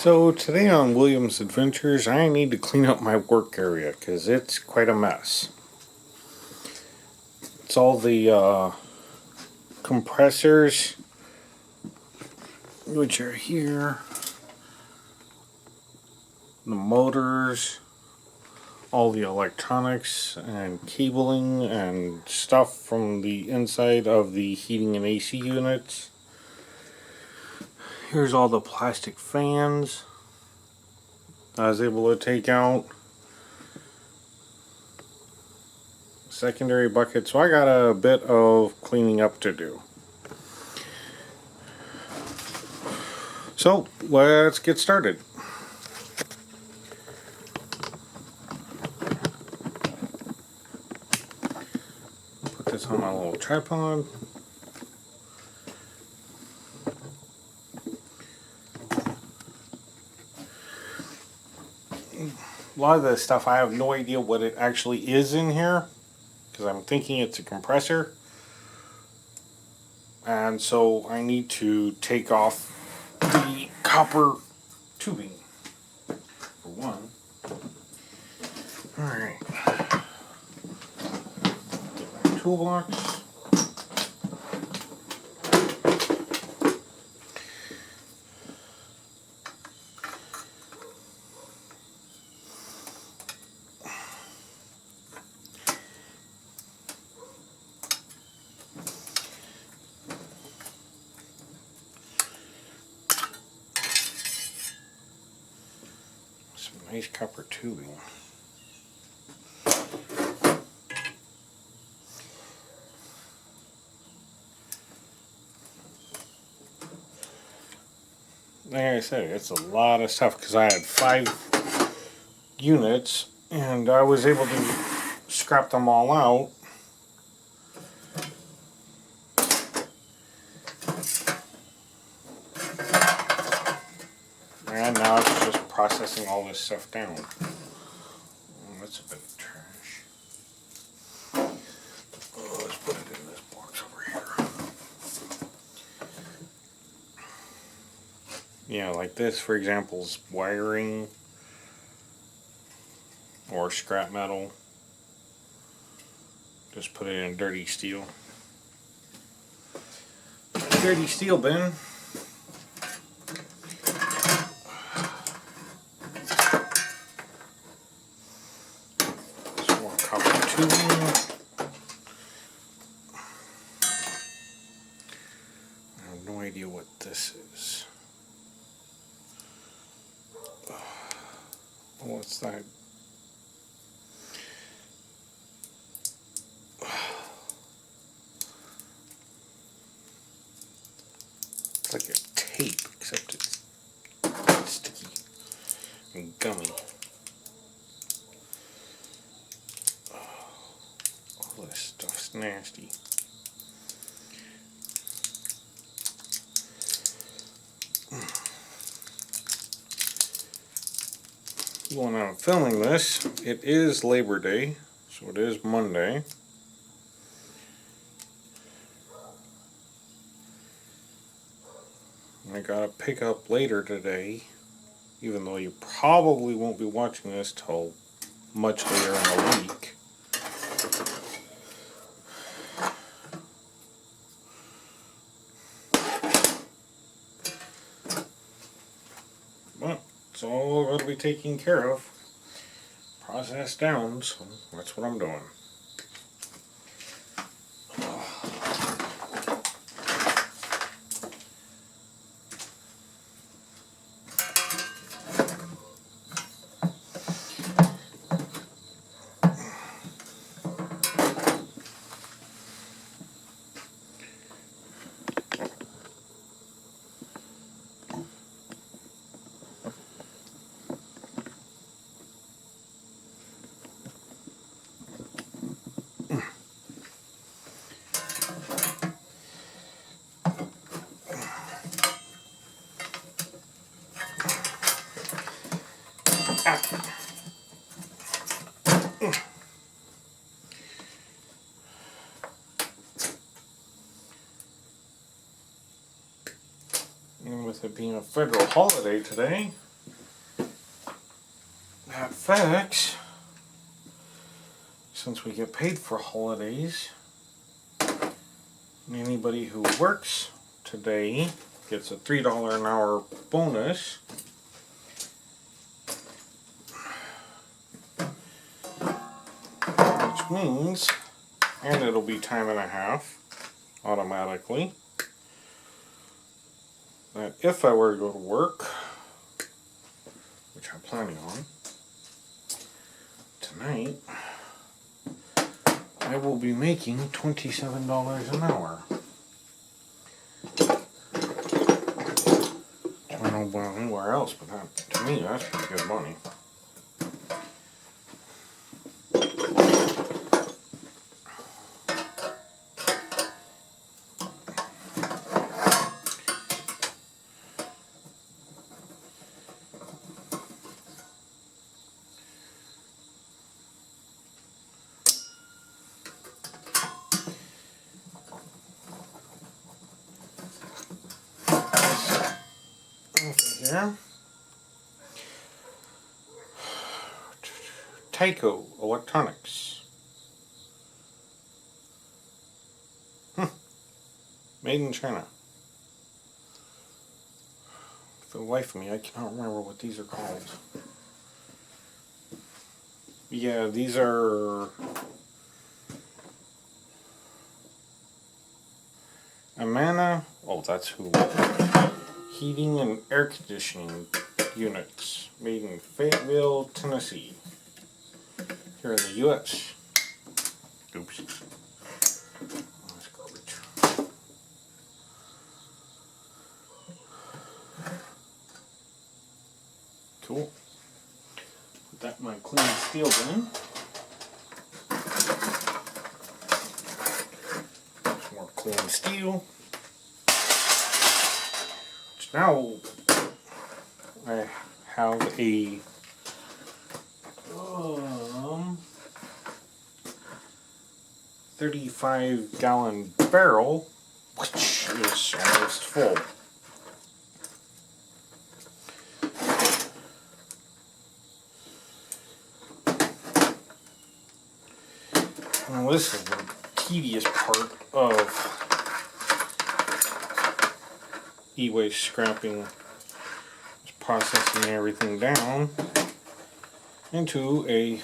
So today on William's Adventures, I need to clean up my work area because it's quite a mess. It's all the compressors, which are here, the motors, all the electronics and cabling and stuff from the inside of the heating and AC units. Here's all the plastic fans I was able to take out. Secondary bucket, so I got a bit of cleaning up to do. So let's get started. Put this on my little tripod. A lot of this stuff I have no idea what it actually is in here, because I'm thinking it's a compressor, and so I need to take off the copper tubing for one. Alright, get my toolbox. Nice copper tubing. Like I said, it's a lot of stuff because I had 5 units and I was able to scrap them all out. And now it's just processing all this stuff down. Oh, that's a bit of trash. Oh, let's put it in this box over here. Yeah, like this, for example, is wiring or scrap metal. Just put it in dirty steel. Dirty steel bin. I have no idea what this is. What's that? It's like a tape, except it's sticky and gummy. All this stuff's nasty. When I'm filming this, it is Labor Day, so it is Monday. I got a pickup later today, even though you probably won't be watching this till much later in the week. But it's all going to be taken care of, processed down, so that's what I'm doing. And with it being a federal holiday today, at FedEx, since we get paid for holidays, anybody who works today gets a $3 an hour bonus. Which means, and it'll be time and a half automatically, that if I were to go to work, which I'm planning on, tonight, I will be making $27 an hour. I don't know about anywhere else, but that, to me, that's pretty good money. Here. Tyco Electronics. Made in China. For the life of me, I cannot remember what these are called. Yeah, these are Amana. Oh, that's who. Heating and air conditioning units made in Fayetteville, Tennessee, here in the U.S. Oops. That's garbage. Cool. Put that in my clean steel bin. Some more clean steel. Now I have a 35-gallon barrel, which is almost full. Now this is the tedious part of e-waste scrapping, is processing everything down into a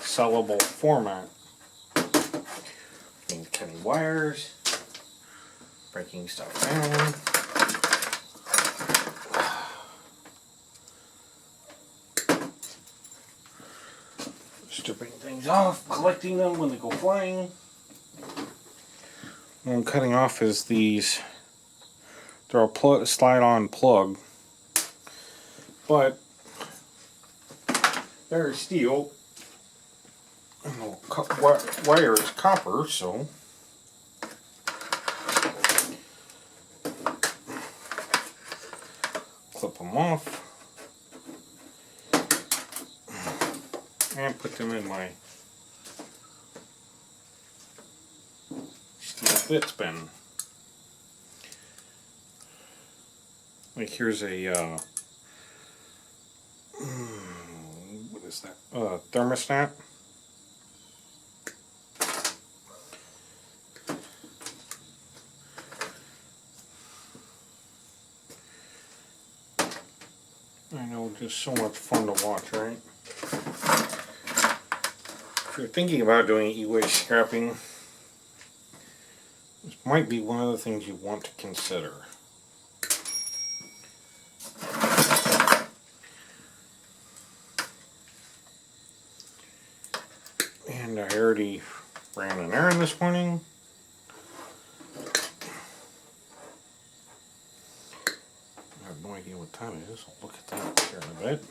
sellable format. Means cutting wires, breaking stuff down. Stripping things off, collecting them when they go flying. What I'm cutting off is these. They're a slide-on plug, but they're steel, and the wire is copper, so clip them off and put them in my bits bin. Like here's a what is that? Thermostat. I know, just so much fun to watch, right? If you're thinking about doing e-waste scrapping, this might be one of the things you want to consider. And I already ran an errand this morning. I have no idea what time it is. I'll look at that here in a bit.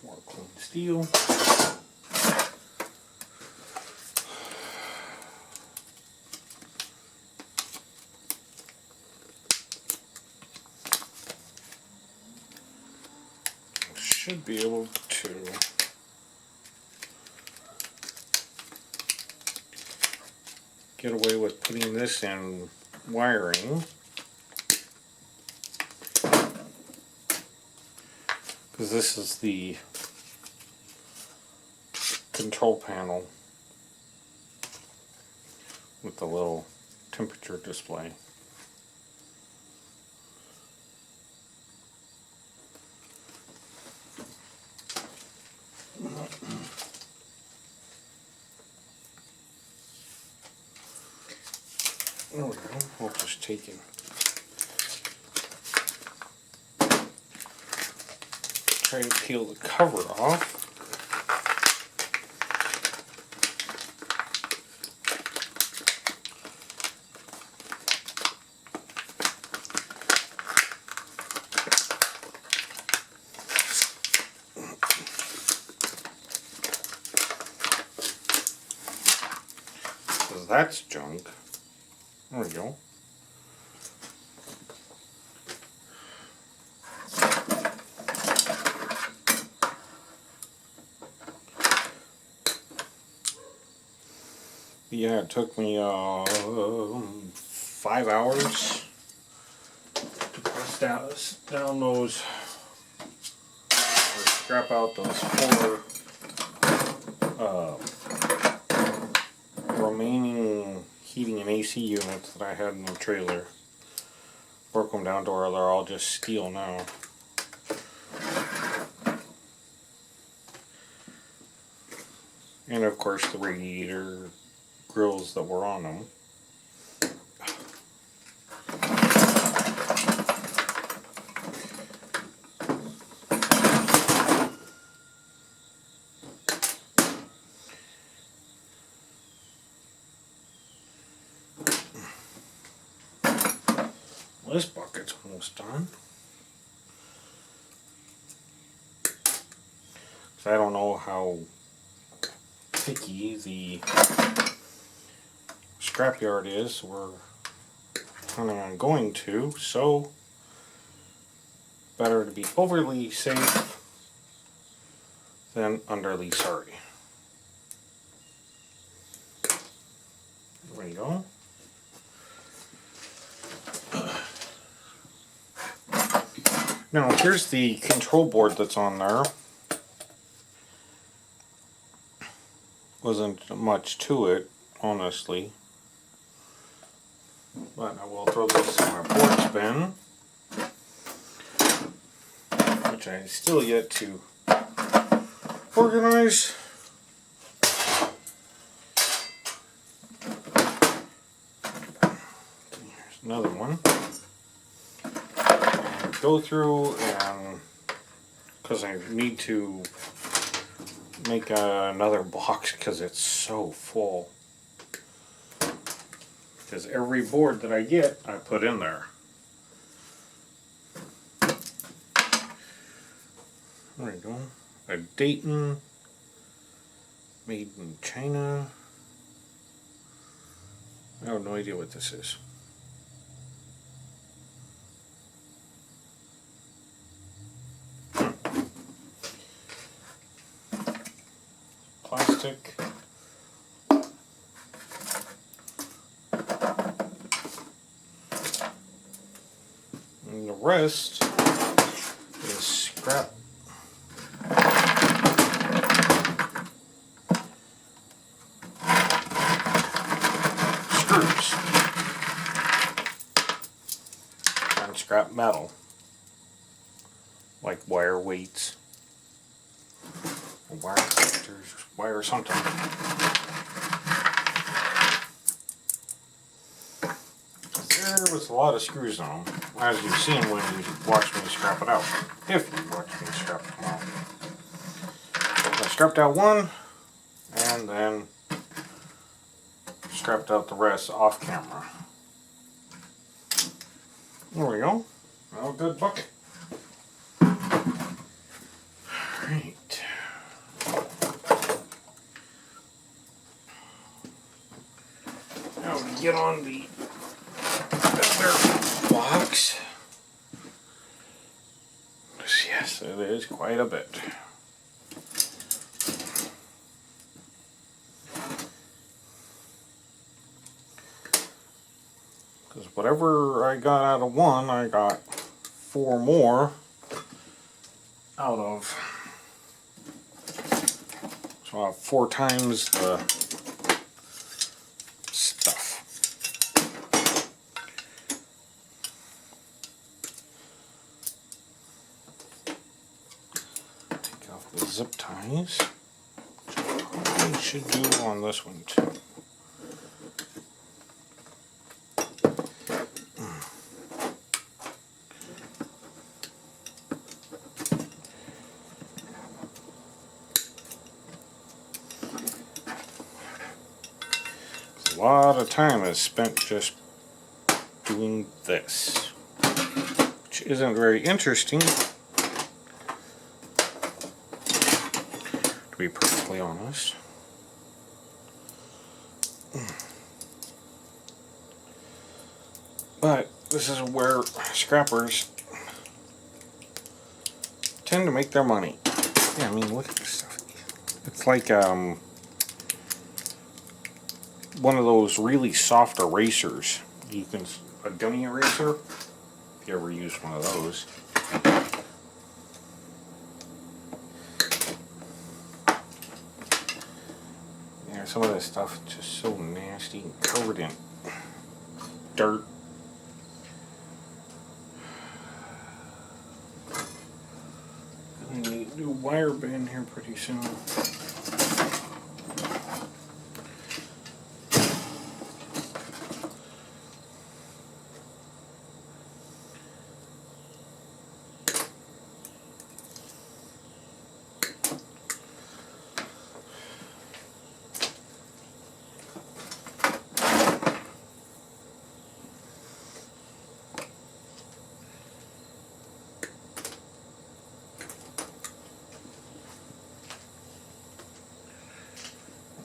More clean steel. Should be able to get away with putting this in wiring. Because this is the control panel with the little temperature display. There we go. We'll just take it. Try to peel the cover off. Because that's junk. There we go. Yeah, it took me 5 hours to press down those, or scrap out those 4 remaining heating and AC units that I had in the trailer. Broke them down to where they're all just steel now. And of course the radiator grills that were on them. This bucket's almost done. So I don't know how picky the scrapyard is. We're planning on going to, so better to be overly safe than underly sorry. There we go. Now here's the control board that's on there. Wasn't much to it, honestly. But I will throw this in my board bin, which I still yet to organize. Here's another one. And go through, and because I need to make another box because it's so full. Because every board that I get, I put in there. There we go. A Dayton, made in China. I have no idea what this is. Plastic. And the rest is scrap. Screws. And scrap metal. Like wire weights. Wire cutters, wire something. There was a lot of screws on them, as you've seen when you watched me scrap it out. If you watched me scrap them out. I scrapped out one, and then scrapped out the rest off camera. There we go. Now a good bucket. Alright. Now we get on the other box. Yes, it is quite a bit. whatever I got out of one, I got 4 more out of. So I have 4 times the stuff. Take off the zip ties. I should do on this one too. A lot of time is spent just doing this, which isn't very interesting, to be perfectly honest. But this is where scrappers tend to make their money. Yeah, I mean, look at this stuff. It's like one of those really soft erasers. You can, a gummy eraser, if you ever use one of those. Yeah, some of this stuff is just so nasty and covered in dirt. I need a new wire band here pretty soon.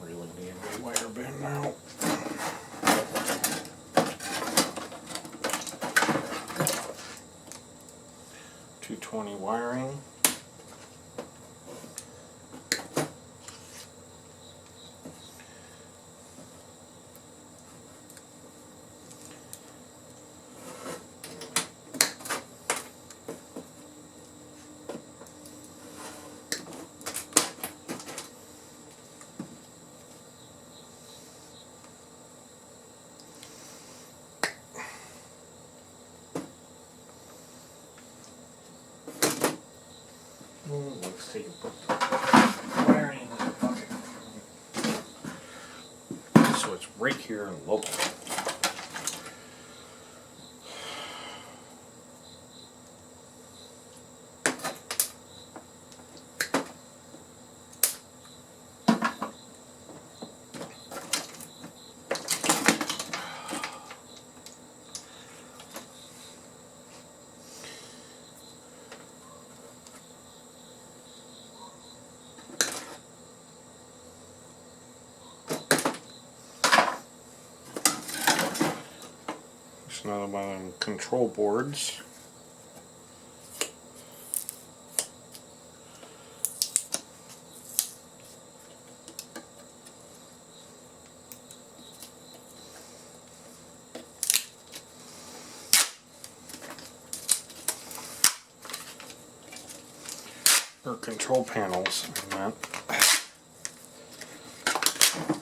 Really need a wire band now. .220 wiring. Let's see. Wiring in this bucket. So it's right here in local. Another one of them control boards. Or control panels, I meant.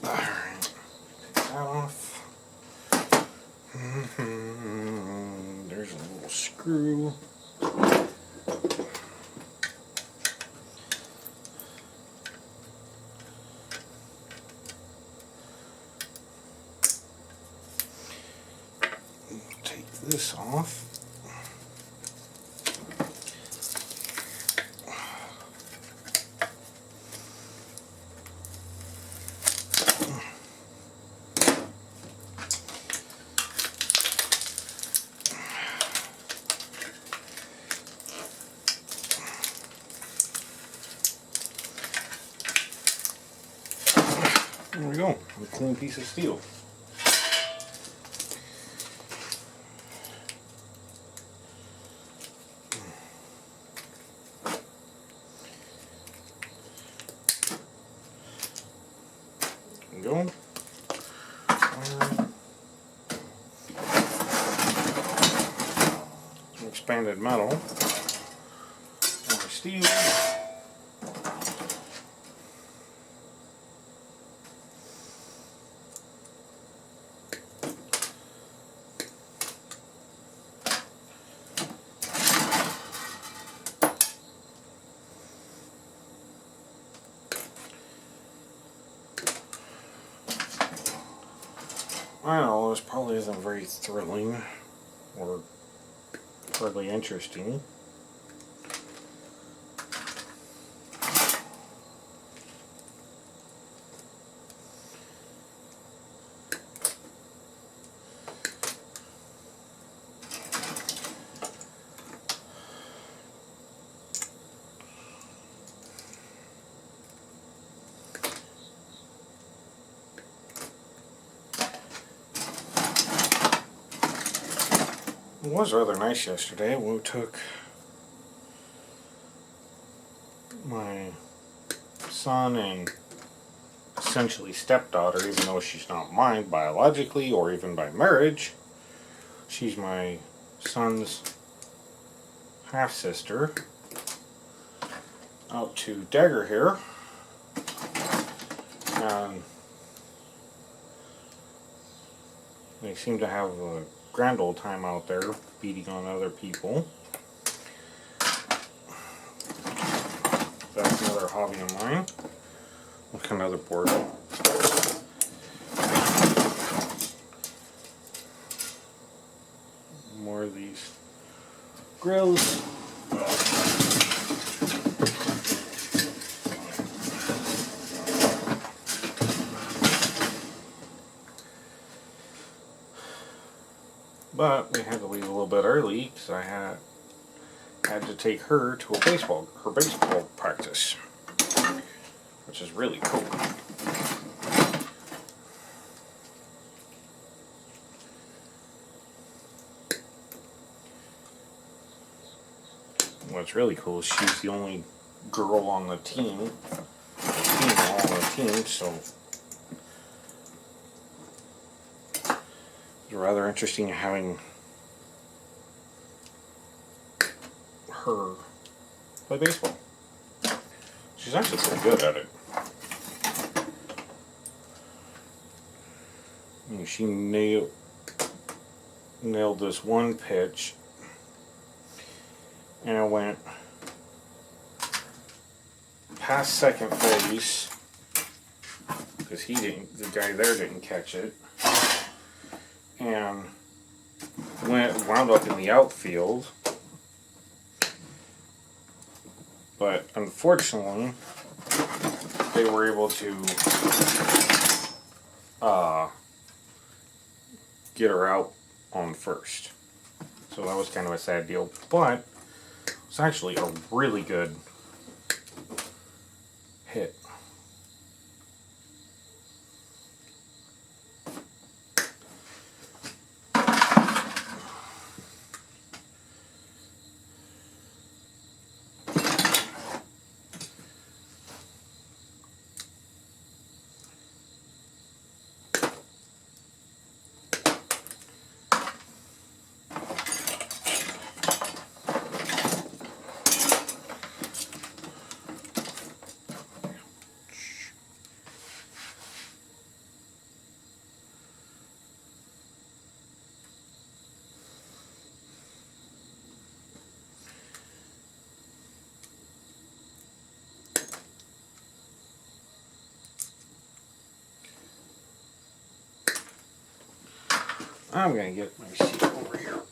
Alright, take that off. There's a little screw. Take this off. There we go, a clean piece of steel. There we go. expanded metal, more steel. I know this probably isn't very thrilling or hardly interesting. It was rather nice yesterday. We took my son and essentially stepdaughter, even though she's not mine biologically or even by marriage. She's my son's half-sister, out to Dagger here. And they seem to have a grand old time out there beating on other people. That's another hobby of mine. Look, another board. More of these grills. But we had to leave a little bit early because I had to take her to her baseball practice, which is really cool. What's really cool is she's the only girl on the team, female on the team, so it's rather interesting having her play baseball. She's actually pretty good at it. And she nailed this one pitch, and I went past second base because the guy there didn't catch it, and wound up in the outfield. But unfortunately, they were able to get her out on first. So that was kind of a sad deal. But it's actually a really good hit. I'm gonna get my seat over here.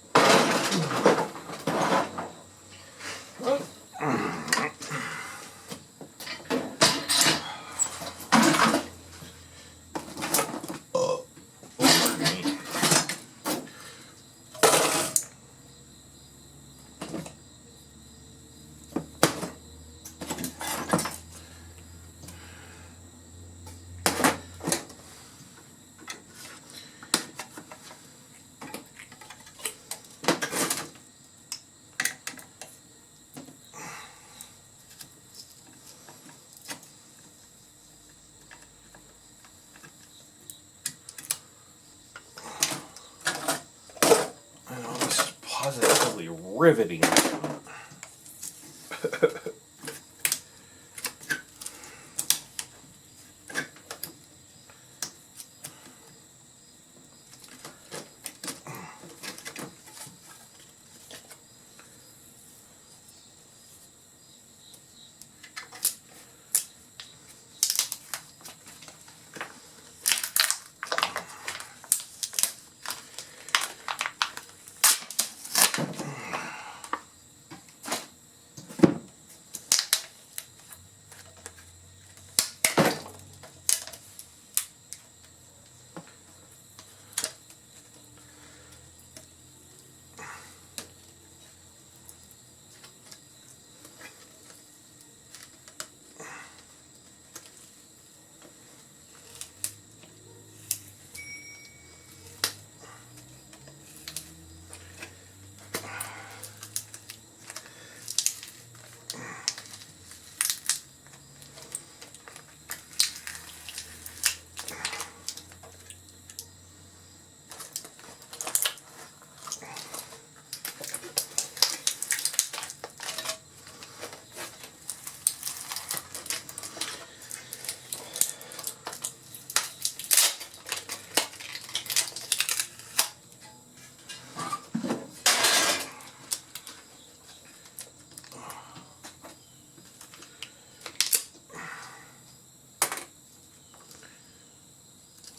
riveting.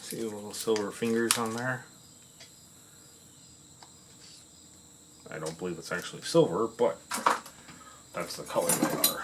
See the little silver fingers on there? I don't believe it's actually silver, but that's the color they are.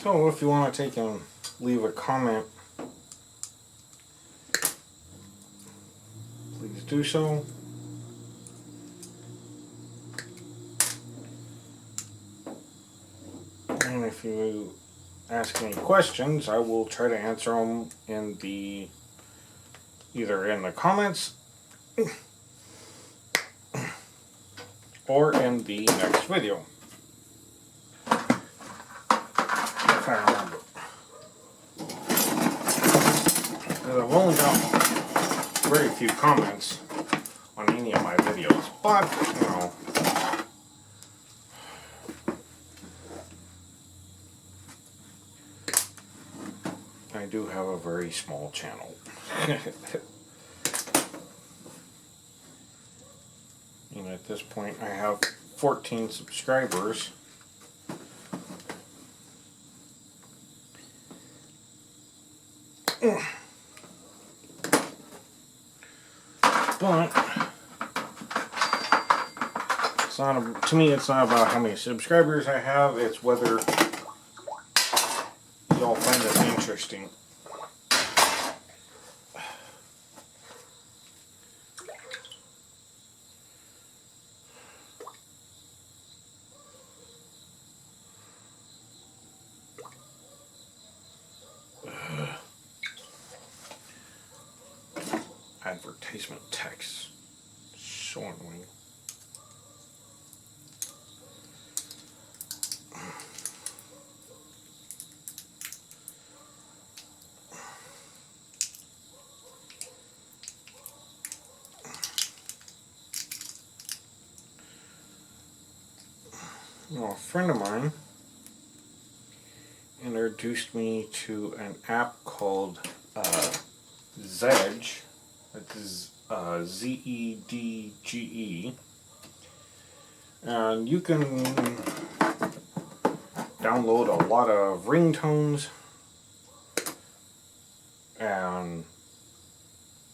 So if you want to take and leave a comment, please do so. And if you ask any questions, I will try to answer them in the either in the comments or in the next video. If I remember. Because I've only got very few comments on any of my videos, but you know, I do have a very small channel. And at this point I have 14 subscribers. But it's not to me it's not about how many subscribers I have, it's whether y'all find it interesting. advertisement text. So annoying. Well, a friend of mine introduced me to an app called Zedge. It's Zedge. And you can download a lot of ringtones and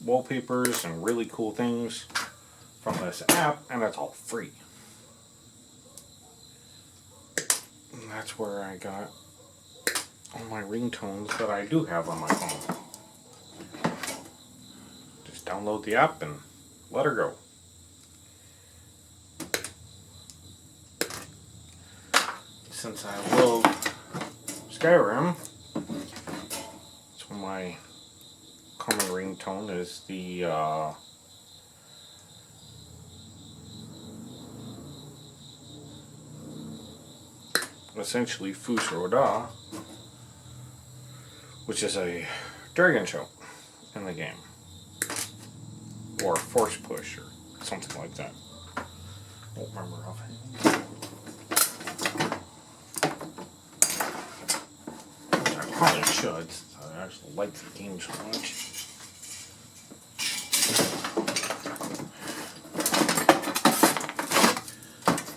wallpapers and really cool things from this app, and it's all free. And that's where I got all my ringtones that I do have on my phone. Just download the app and let her go. Since I love Skyrim, that's when my common ringtone is the essentially Fus Ro Dah, which is a dragon shout in the game, or Force Push, or something like that. Won't remember offhand. I probably should, since I actually like the game so much.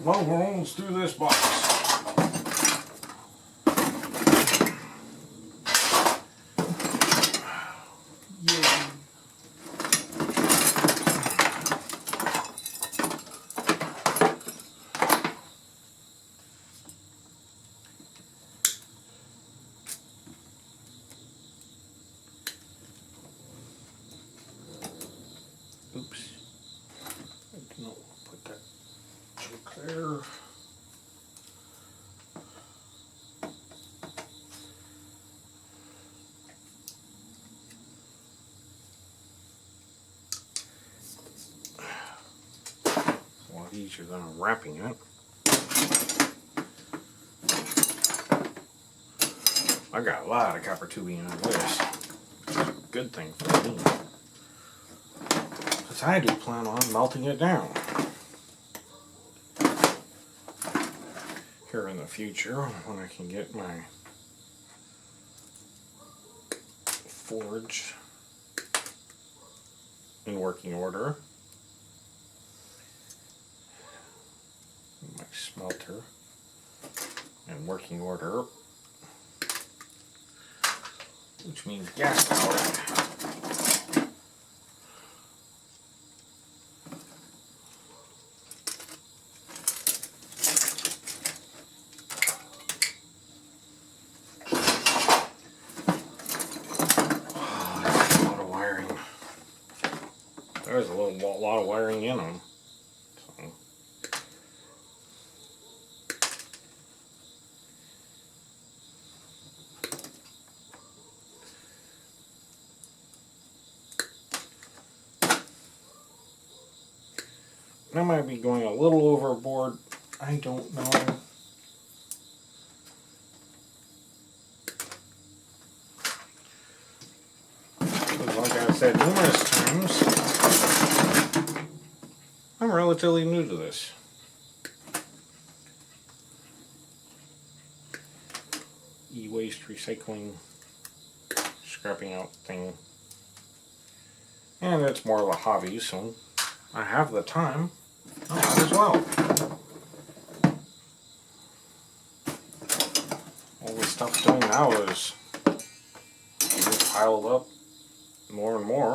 Well, we're almost through this box. Oops. I did not put that joke there. A lot easier than wrapping it. I got a lot of copper tubing on this, which is a good thing for me. Because I do plan on melting it down here in the future when I can get my forge in working order, my smelter in working order, which means gas power. There's a lot of wiring in them. So. I might be going a little overboard. I don't know. Like I said numerous times, I'm relatively new to this. E-waste recycling, scrapping out thing. And it's more of a hobby, so I have the time. I might as well. All the stuff doing now is piled up more and more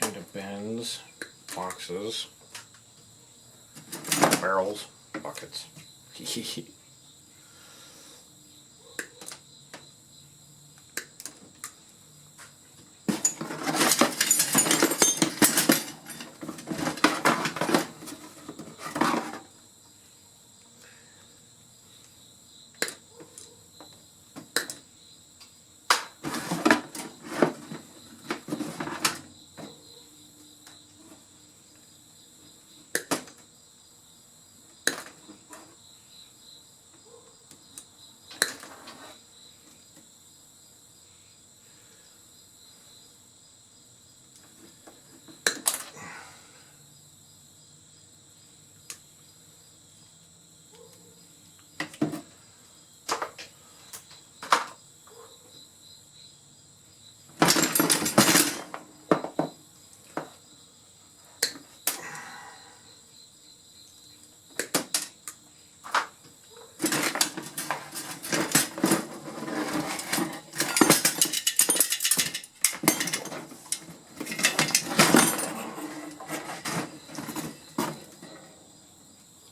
into bins, boxes, barrels, buckets.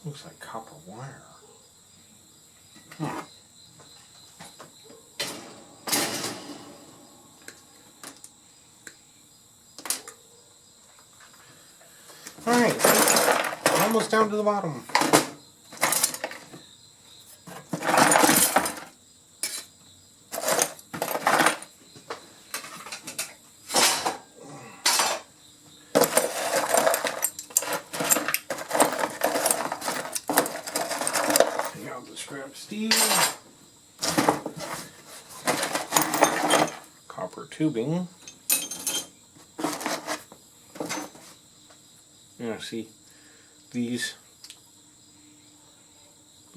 Looks like copper wire. Alright, almost down to the bottom. Scrap steel, copper tubing. Yeah, see, these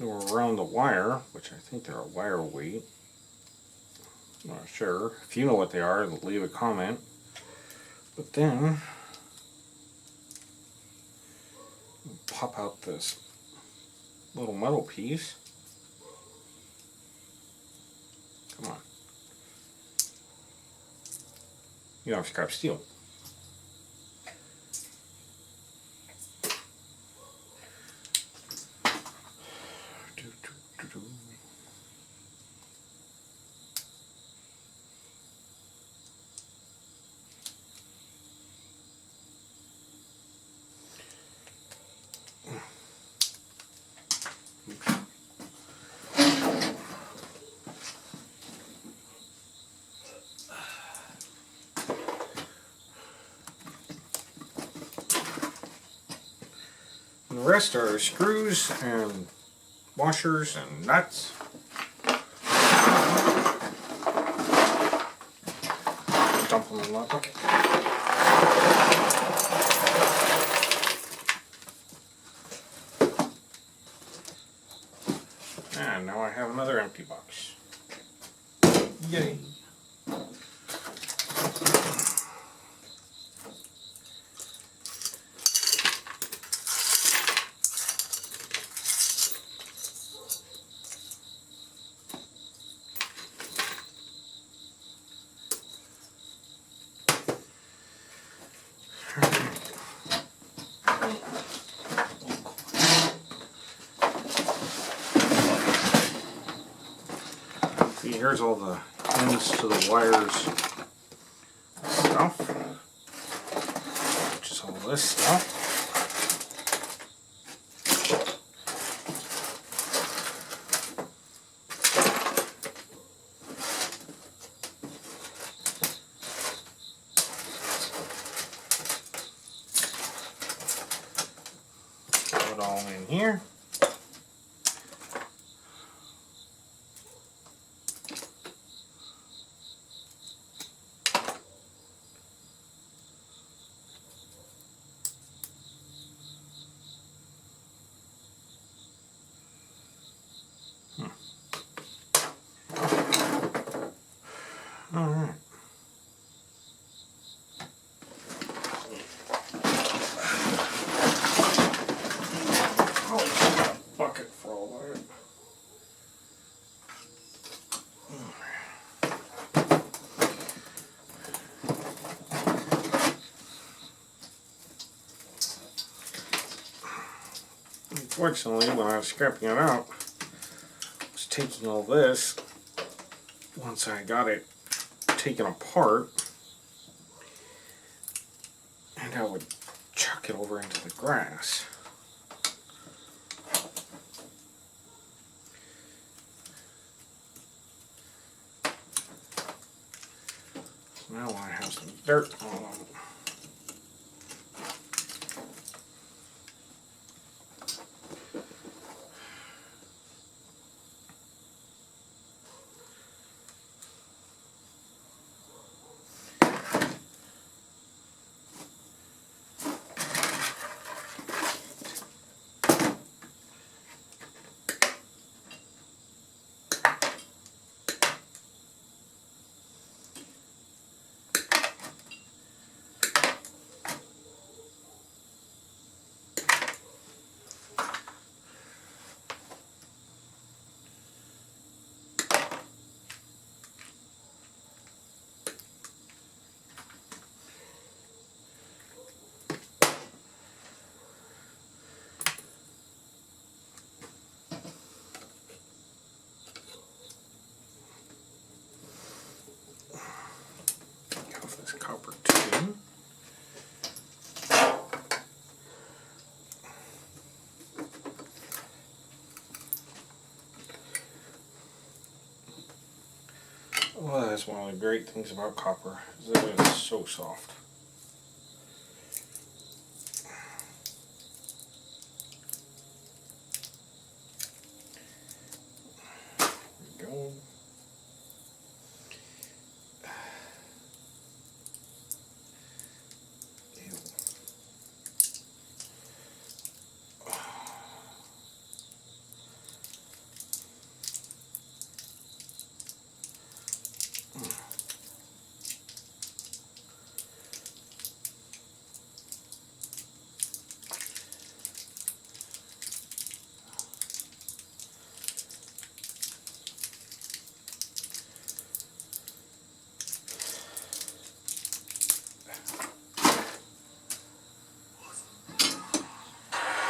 were around the wire, which I think they're a wire weight. I'm not sure. If you know what they are, leave a comment. But then pop out this little metal piece. Come on. You have scrap steel. And the rest are screws and washers and nuts. Dump them in that bucket. And now I have another empty box. Yay! See, here's all the ends to the wires stuff, which is all this stuff. Put it all in here. Alright. Oh, bucket for all that. Unfortunately, when I was scrapping it out, I was taking all this. Once I got it taken apart, and I would chuck it over into the grass. Now I have some dirt all over. Well, that's one of the great things about copper, is that it is so soft. There we go.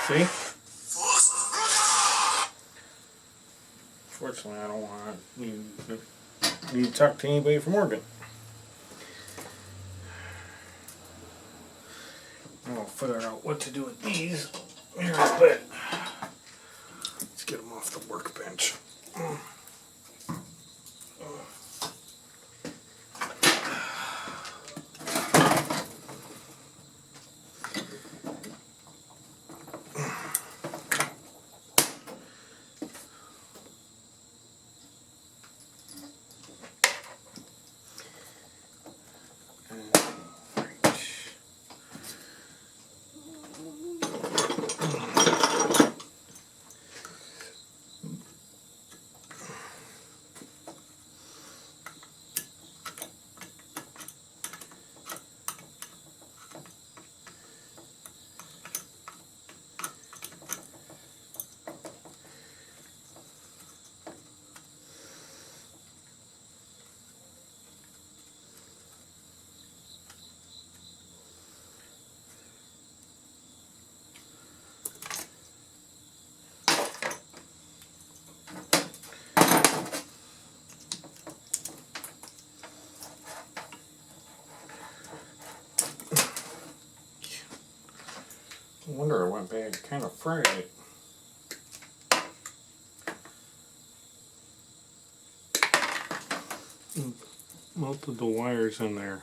See? Fortunately, I don't want to need to talk to anybody from Oregon. I'll figure out what to do with these here in a bit. Let's get them off the workbench. No wonder it went bad. Kind of fried it. Melted the wires in there.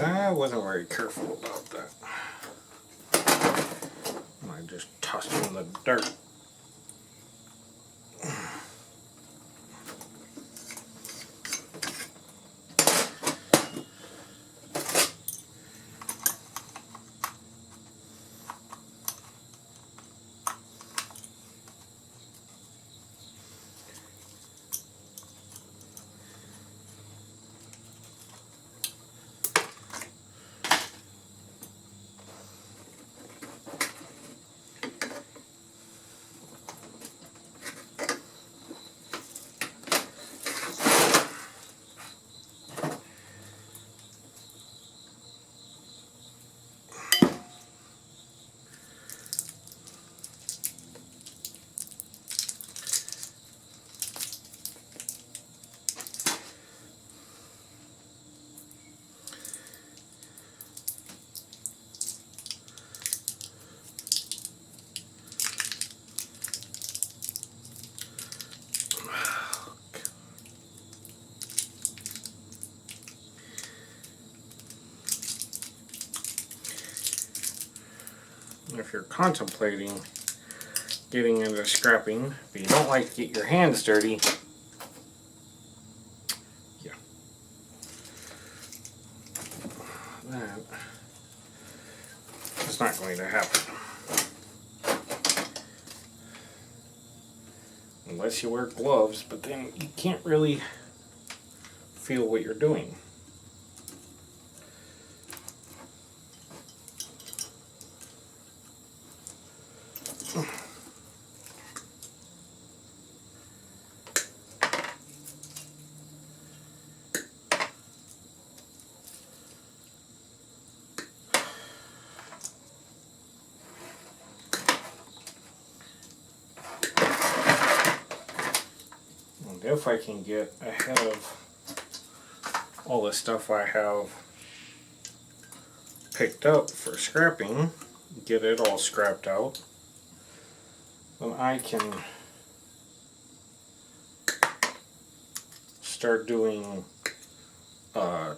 I wasn't very careful about that. I just tossed it in the dirt. if you're contemplating getting into scrapping, but you don't like to get your hands dirty, yeah, that is not going to happen. Unless you wear gloves, but then you can't really feel what you're doing. And if I can get ahead of all the stuff I have picked up for scrapping, get it all scrapped out, then I can start doing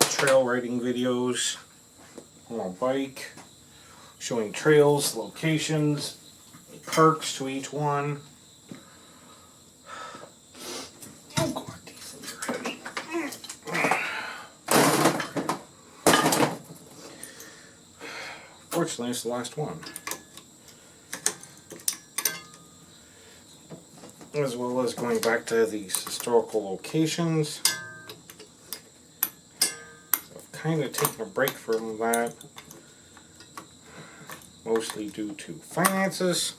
trail riding videos on my bike, showing trails, locations, perks to each one. Oh God, these things are heavy. Fortunately, it's the last one. As well as going back to these historical locations. So I've kind of taken a break from that, mostly due to finances.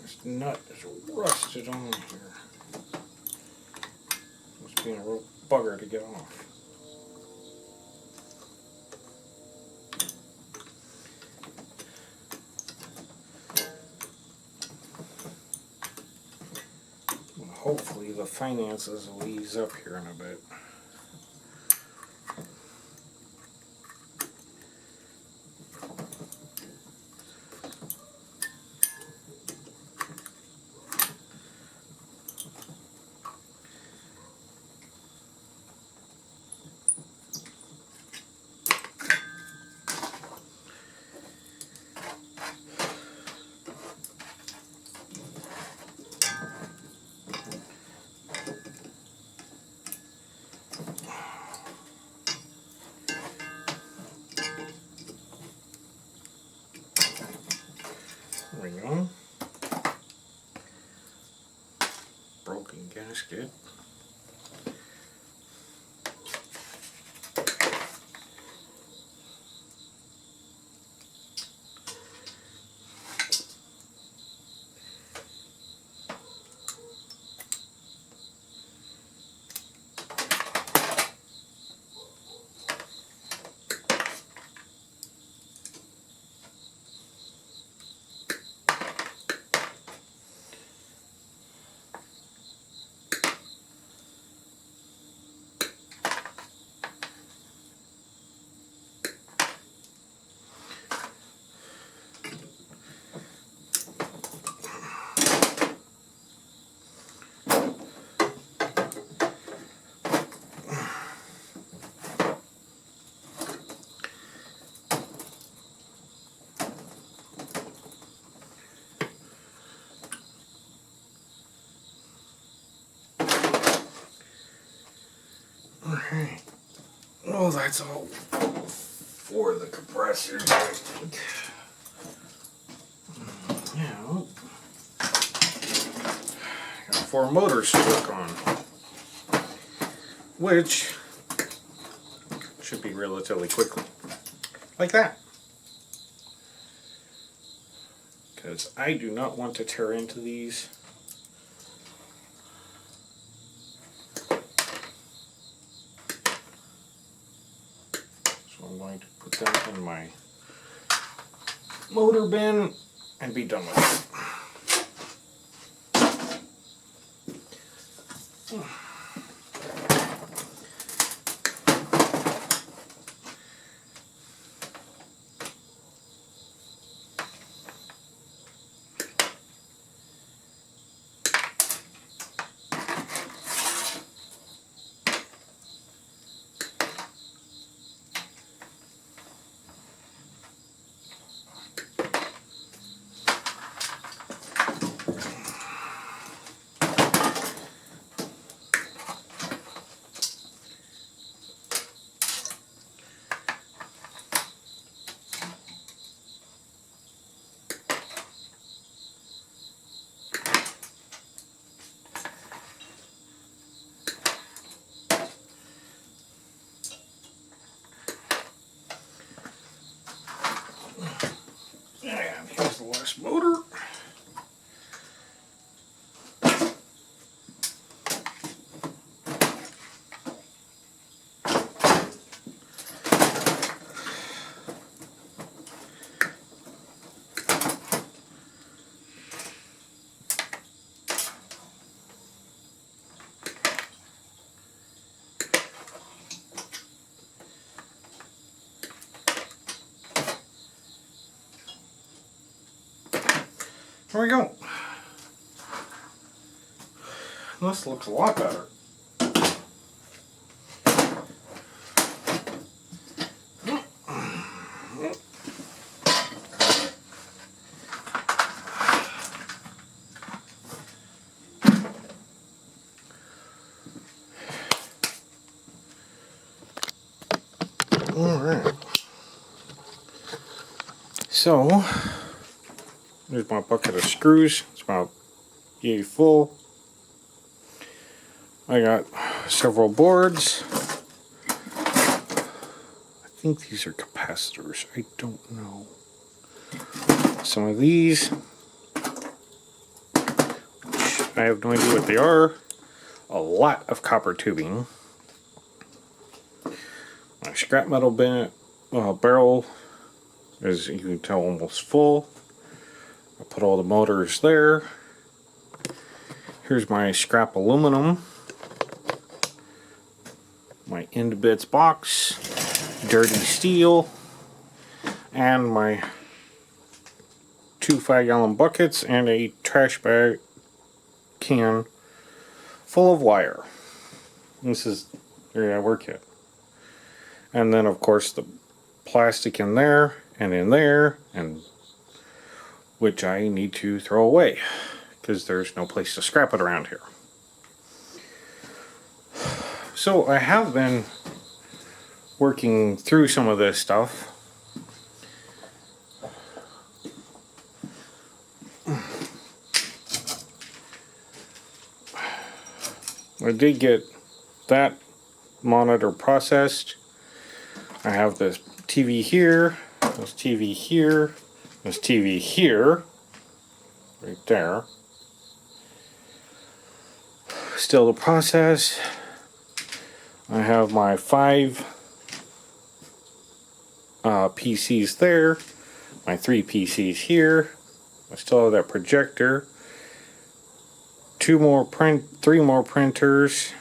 This nut is rusted on here. Must be a real bugger to get off. Hopefully the finances will ease up here in a bit. There we go. Broken gasket. Alright. Well, that's all for the compressor. Now, got 4 motors to work on, which should be relatively quickly. Like that. Because I do not want to tear into these. I'm going to put them in my motor bin and be done with it. this motor. There we go. This looks a lot better. Alright. So, here's my bucket of screws. It's about yay full. I got several boards. I think these are capacitors. I don't know. Some of these, which I have no idea what they are. A lot of copper tubing. My scrap metal barrel is, you can tell, almost full. I put all the motors there. Here's my scrap aluminum. My end bits box. Dirty steel. And my 2 5-gallon buckets and a trash bag can full of wire. This is your work kit. And then, of course, the plastic in there, and which I need to throw away because there's no place to scrap it around here. So I have been working through some of this stuff. I did get that monitor processed. I have this TV here, this TV here, this TV here, right there. Still to process. I have my 5 PCs there, my 3 PCs here. I still have that projector. 3 more printers,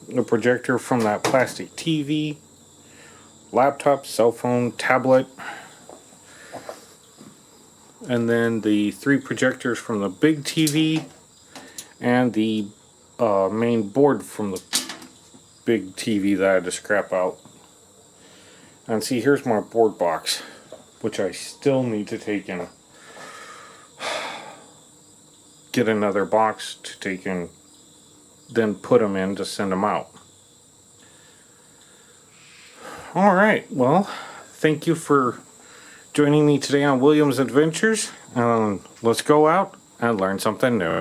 the projector from that plastic TV, laptop, cell phone, tablet, and then the 3 projectors from the big TV, and the main board from the big TV that I had to scrap out. And see, here's my board box, which I still need to take in. Get another box to take in, then put them in to send them out. Alright, well, thank you for joining me today on William's Adventures. Let's go out and learn something new.